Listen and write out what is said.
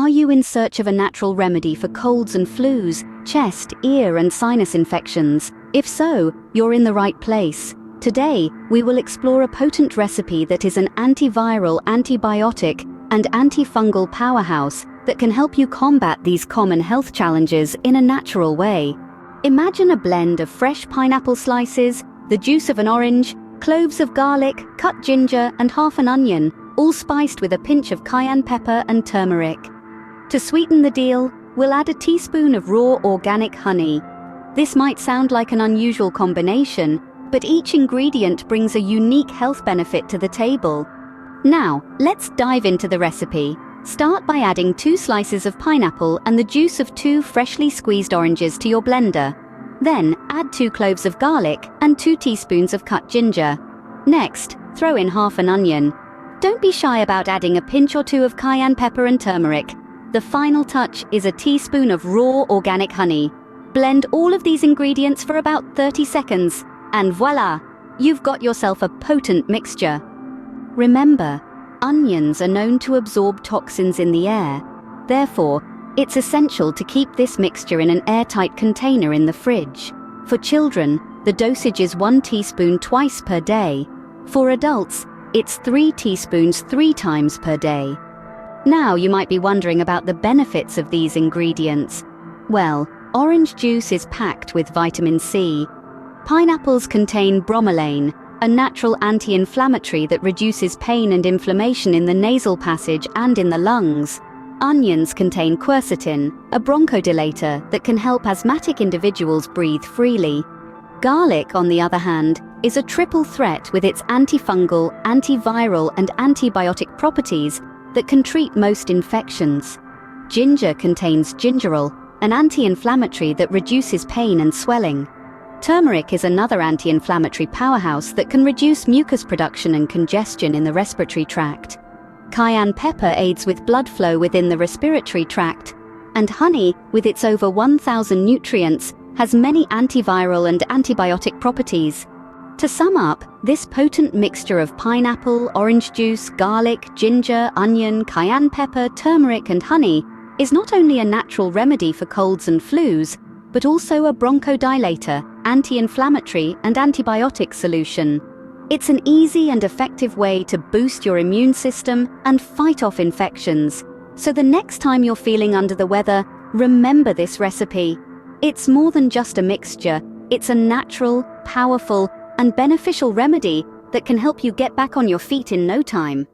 Are you in search of a natural remedy for colds and flus, chest, ear, and sinus infections? If so, you're in the right place. Today, we will explore a potent recipe that is an antiviral, antibiotic, and antifungal powerhouse that can help you combat these common health challenges in a natural way. Imagine a blend of fresh pineapple slices, the juice of an orange, cloves of garlic, cut ginger, and half an onion, all spiced with a pinch of cayenne pepper and turmeric. To sweeten the deal, we'll add a teaspoon of raw organic honey. This might sound like an unusual combination, but each ingredient brings a unique health benefit to the table. Now, let's dive into the recipe. Start by adding 2 slices of pineapple and the juice of 2 freshly squeezed oranges to your blender. Then, add 2 cloves of garlic and 2 teaspoons of cut ginger. Next, throw in half an onion. Don't be shy about adding a pinch or 2 of cayenne pepper and turmeric. The final touch is a teaspoon of raw organic honey. Blend all of these ingredients for about 30 seconds, and voila! You've got yourself a potent mixture. Remember, onions are known to absorb toxins in the air. Therefore, it's essential to keep this mixture in an airtight container in the fridge. For children, the dosage is 1 teaspoon twice per day. For adults, it's 3 teaspoons 3 times per day. Now you might be wondering about the benefits of these ingredients. Well, orange juice is packed with vitamin C. Pineapples contain bromelain, a natural anti-inflammatory that reduces pain and inflammation in the nasal passage and in the lungs. Onions contain quercetin, a bronchodilator that can help asthmatic individuals breathe freely. Garlic, on the other hand, is a triple threat with its antifungal, antiviral, and antibiotic properties that can treat most infections. Ginger contains gingerol, an anti-inflammatory that reduces pain and swelling. Turmeric is another anti-inflammatory powerhouse that can reduce mucus production and congestion in the respiratory tract. Cayenne pepper aids with blood flow within the respiratory tract, and honey, with its over 1,000 nutrients, has many antiviral and antibiotic properties. To sum up, this potent mixture of pineapple, orange juice, garlic, ginger, onion, cayenne pepper, turmeric, and honey is not only a natural remedy for colds and flus, but also a bronchodilator, anti-inflammatory, and antibiotic solution. It's an easy and effective way to boost your immune system and fight off infections. So the next time you're feeling under the weather, remember this recipe. It's more than just a mixture. It's a natural, powerful, and beneficial remedy that can help you get back on your feet in no time.